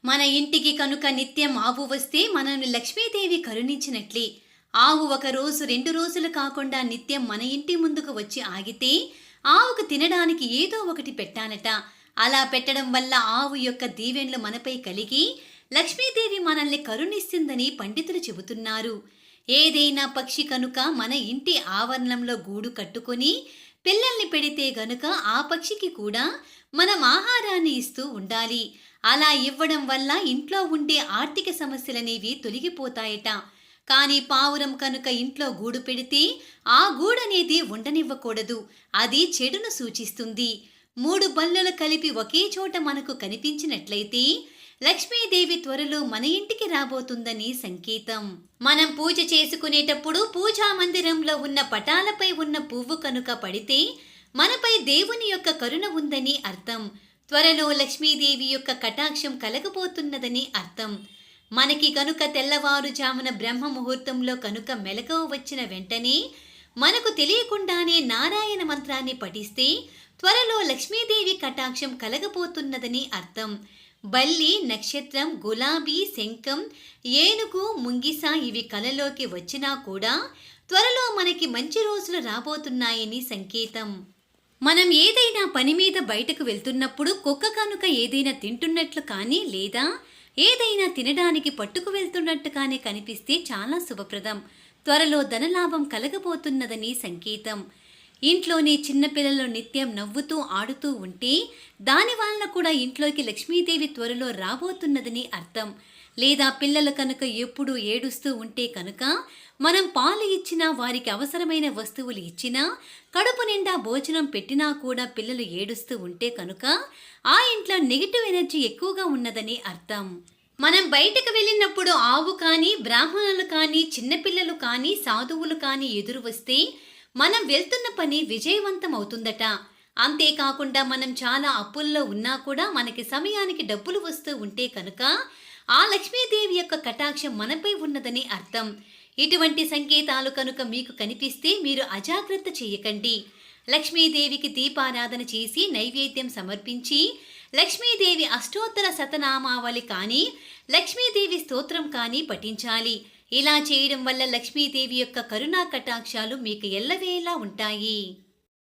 మన ఇంటికి కనుక నిత్యం ఆవు వస్తే మనల్ని లక్ష్మీదేవి కరుణించినట్లే. ఆవు ఒక రోజు 2 రోజులు కాకుండా నిత్యం మన ఇంటి ముందుకు వచ్చి ఆగితే ఆవుకు తినడానికి ఏదో ఒకటి పెట్టాలట. అలా పెట్టడం వల్ల ఆవు యొక్క దీవెనలు మనపై కలిగి లక్ష్మీదేవి మనల్ని కరుణిస్తుందని పండితులు చెబుతున్నారు. ఏదైనా పక్షి కనుక మన ఇంటి ఆవరణంలో గూడు కట్టుకొని పిల్లల్ని పెడితే గనుక ఆ పక్షికి కూడా మనం ఆహారాన్ని ఇస్తూ ఉండాలి. అలా ఇవ్వడం వల్ల ఇంట్లో ఉండే ఆర్థిక సమస్యలనేవి తొలగిపోతాయట. కానీ పావురం కనుక ఇంట్లో గూడు పెడితే ఆ గూడనేది ఉండనివ్వకూడదు. అది చెడును సూచిస్తుంది. 3 బల్లులు కలిపి ఒకే చోట మనకు కనిపించినట్లయితే లక్ష్మీదేవి త్వరలో మన ఇంటికి రాబోతుందని సంకేతం. మనం పూజ చేసుకునేటప్పుడు పూజా మందిరంలో ఉన్న పటాలపై ఉన్న పువ్వు కనుక పడితే మనపై దేవుని యొక్క కరుణ ఉందని అర్థం. త్వరలో లక్ష్మీదేవి యొక్క కటాక్షం కలగబోతున్నదని అర్థం. మనకి కనుక తెల్లవారుజామున బ్రహ్మ ముహూర్తంలో కనుక మెలకువ వచ్చిన వెంటనే మనకు తెలియకుండానే నారాయణ మంత్రాన్ని పఠిస్తే త్వరలో లక్ష్మీదేవి కటాక్షం కలగబోతున్నదని అర్థం. బల్లి, నక్షత్రం, గులాబీ, శంఖం, ఏనుగు, ముంగిస ఇవి కలలోకి వచ్చినా కూడా త్వరలో మనకి మంచి రోజులు రాబోతున్నాయని సంకేతం. మనం ఏదైనా పని మీద బయటకు వెళ్తున్నప్పుడు కుక్క కనుక ఏదైనా తింటున్నట్లు కానీ లేదా ఏదైనా తినడానికి పట్టుకు వెళ్తున్నట్టు కానీ కనిపిస్తే చాలా శుభప్రదం. త్వరలో ధనలాభం కలగబోతున్నదని సంకేతం. ఇంట్లోని చిన్నపిల్లలు నిత్యం నవ్వుతూ ఆడుతూ ఉంటే దాని వలన కూడా ఇంట్లోకి లక్ష్మీదేవి త్వరలో రాబోతున్నదని అర్థం. లేదా పిల్లలు కనుక ఎప్పుడూ ఏడుస్తూ ఉంటే కనుక మనం పాలు ఇచ్చినా, వారికి అవసరమైన వస్తువులు ఇచ్చినా, కడుపు నిండా భోజనం పెట్టినా కూడా పిల్లలు ఏడుస్తూ ఉంటే కనుక ఆ ఇంట్లో నెగిటివ్ ఎనర్జీ ఎక్కువగా ఉన్నదని అర్థం. మనం బయటకు వెళ్ళినప్పుడు ఆవు కానీ, బ్రాహ్మణులు కానీ, చిన్నపిల్లలు కానీ, సాధువులు కానీ ఎదురు వస్తే మనం వెళ్తున్న పని విజయవంతం అవుతుందట. అంతేకాకుండా మనం చాలా అప్పుల్లో ఉన్నా కూడా మనకి సమయానికి డబ్బులు వస్తూ ఉంటే కనుక ఆ లక్ష్మీదేవి యొక్క కటాక్షం మనపై ఉన్నదని అర్థం. ఇటువంటి సంకేతాలు కనుక మీకు కనిపిస్తే మీరు అజాగ్రత్త చేయకండి. లక్ష్మీదేవికి దీపారాధన చేసి నైవేద్యం సమర్పించి లక్ష్మీదేవి అష్టోత్తర శతనామావళి కానీ, లక్ష్మీదేవి స్తోత్రం కానీ పఠించాలి. ఇలా చేయడం వల్ల లక్ష్మీదేవి యొక్క కరుణా కటాక్షాలు మీకు ఎల్లవేళలా ఉంటాయి.